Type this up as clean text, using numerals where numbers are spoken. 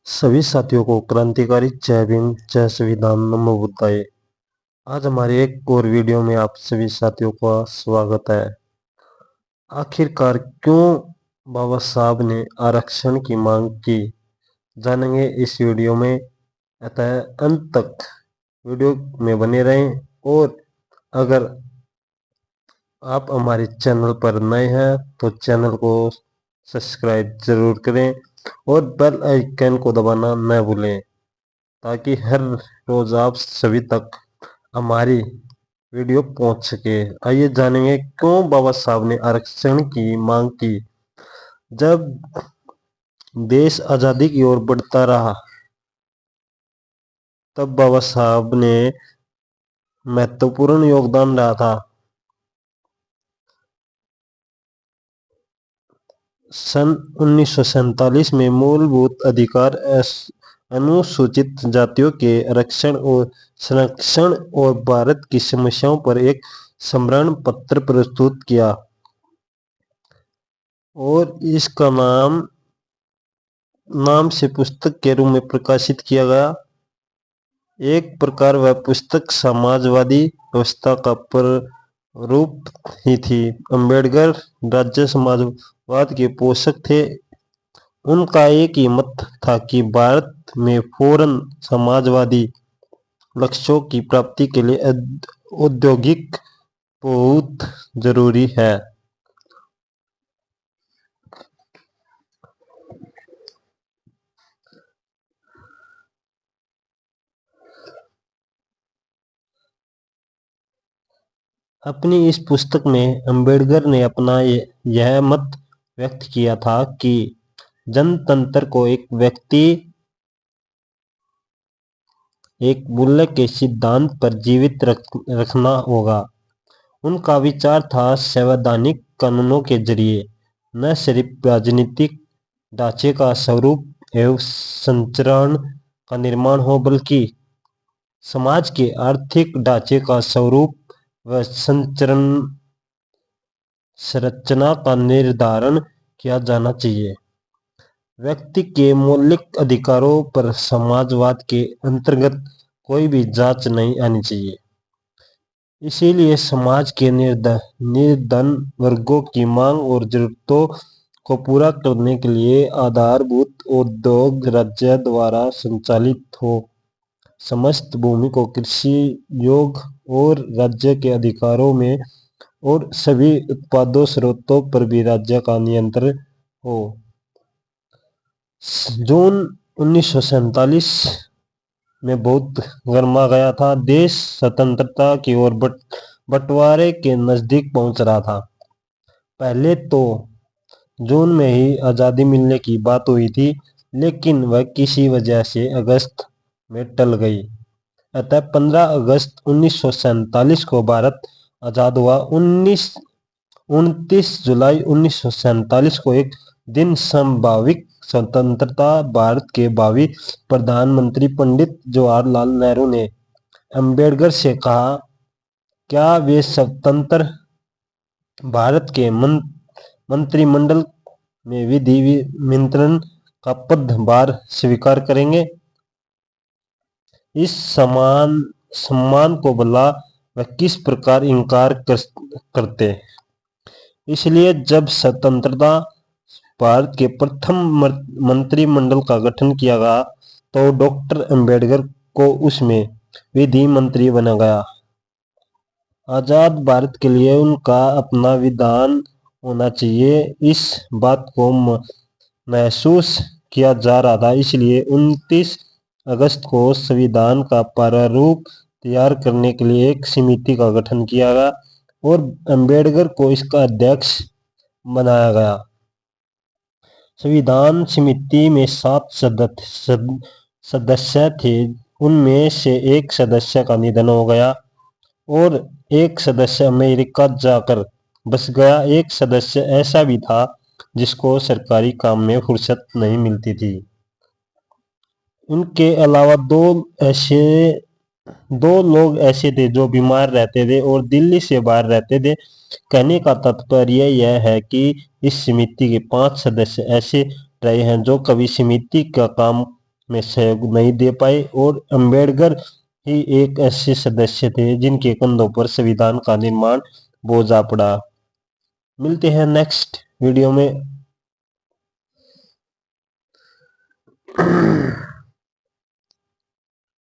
सभी साथियों को क्रांतिकारी जय भीम जय संविधान नमो बुद्धाय। आज हमारे एक और वीडियो में आप सभी साथियों का स्वागत है। आखिरकार क्यों बाबा साहब ने आरक्षण की मांग की, जानेंगे इस वीडियो में। अतः अंत तक वीडियो में बने रहें। और अगर आप हमारे चैनल पर नए हैं तो चैनल को सब्सक्राइब जरूर करें और बेल आइकन को दबाना न भूलें, ताकि हर रोज आप सभी तक हमारी वीडियो पहुंच सके। आइए जानेंगे क्यों बाबा साहब ने आरक्षण की मांग की। जब देश आजादी की ओर बढ़ता रहा तब बाबा साहब ने महत्वपूर्ण योगदान रहा था। सन 1947 में मूलभूत अधिकार अनुसूचित जातियों के आरक्षण और संरक्षण और भारत की समस्याओं पर एक स्मरण पत्र प्रस्तुत किया और इसका नाम से पुस्तक के रूप में प्रकाशित किया गया। एक प्रकार वह पुस्तक समाजवादी व्यवस्था का प्रारूप ही थी। अंबेडकर राज्य समाजवाद के पोषक थे। उनका एक ही मत था कि भारत में पूर्ण समाजवादी लक्ष्यों की प्राप्ति के लिए औद्योगिक बहुत जरूरी है। अपनी इस पुस्तक में अंबेडकर ने अपना यह मत व्यक्त किया था कि जनतंत्र को एक व्यक्ति एक मूल्य के सिद्धांत पर जीवित रखना होगा। उनका विचार था संवैधानिक कानूनों के जरिए न सिर्फ राजनीतिक ढांचे का स्वरूप एवं संरचना का निर्माण हो, बल्कि समाज के आर्थिक ढांचे का स्वरूप व संरचना का निर्धारण किया जाना चाहिए। व्यक्ति के मौलिक अधिकारों पर समाजवाद के अंतर्गत कोई भी जांच नहीं आनी चाहिए। इसीलिए समाज के निर्धन वर्गों की मांग और जरूरतों को पूरा करने के लिए आधारभूत उद्योग राज्य द्वारा संचालित हो, समस्त भूमि को कृषि योग्य और राज्य के अधिकारों में, और सभी उत्पादों स्रोतों पर भी राज्य का नियंत्रण हो। जून 1947 में बहुत गर्मा गया था। देश स्वतंत्रता की ओर बंटवारे के नजदीक पहुंच रहा था। पहले तो जून में ही आजादी मिलने की बात हुई थी, लेकिन वह किसी वजह से अगस्त में टल गई। अतः 15 अगस्त 1947 को भारत आजाद हुआ। 29 जुलाई 1947 को एक दिन संभावित स्वतंत्रता भारत के भावी प्रधानमंत्री पंडित जवाहरलाल नेहरू ने अंबेडकर से कहा, क्या वे स्वतंत्र भारत के मंत्रिमंडल में विधिमंत्रण का पदभार स्वीकार करेंगे। इस सम्मान को भला वह किस प्रकार इनकार करते। इसलिए जब स्वतंत्रता भारत के प्रथम मंत्रिमंडल का गठन किया गया तो डॉक्टर अंबेडकर को उसमें विधि मंत्री बना गया। आजाद भारत के लिए उनका अपना विधान होना चाहिए, इस बात को महसूस किया जा रहा था। इसलिए 29 अगस्त को संविधान का प्रारूप तैयार करने के लिए एक समिति का गठन किया गया और अंबेडकर को इसका अध्यक्ष बनाया गया। संविधान समिति में 7 सदस्य थे। उनमें से एक सदस्य का निधन हो गया और एक सदस्य अमेरिका जाकर बस गया। एक सदस्य ऐसा भी था जिसको सरकारी काम में फुर्सत नहीं मिलती थी। उनके अलावा दो लोग ऐसे थे जो बीमार रहते थे और दिल्ली से बाहर रहते थे। कहने का तात्पर्य यह है कि इस समिति के 5 सदस्य ऐसे रहे हैं जो कभी समिति का काम में सहयोग नहीं दे पाए और अंबेडकर ही एक ऐसे सदस्य थे जिनके कंधों पर संविधान का निर्माण बोझ आ पड़ा। मिलते हैं नेक्स्ट वीडियो में।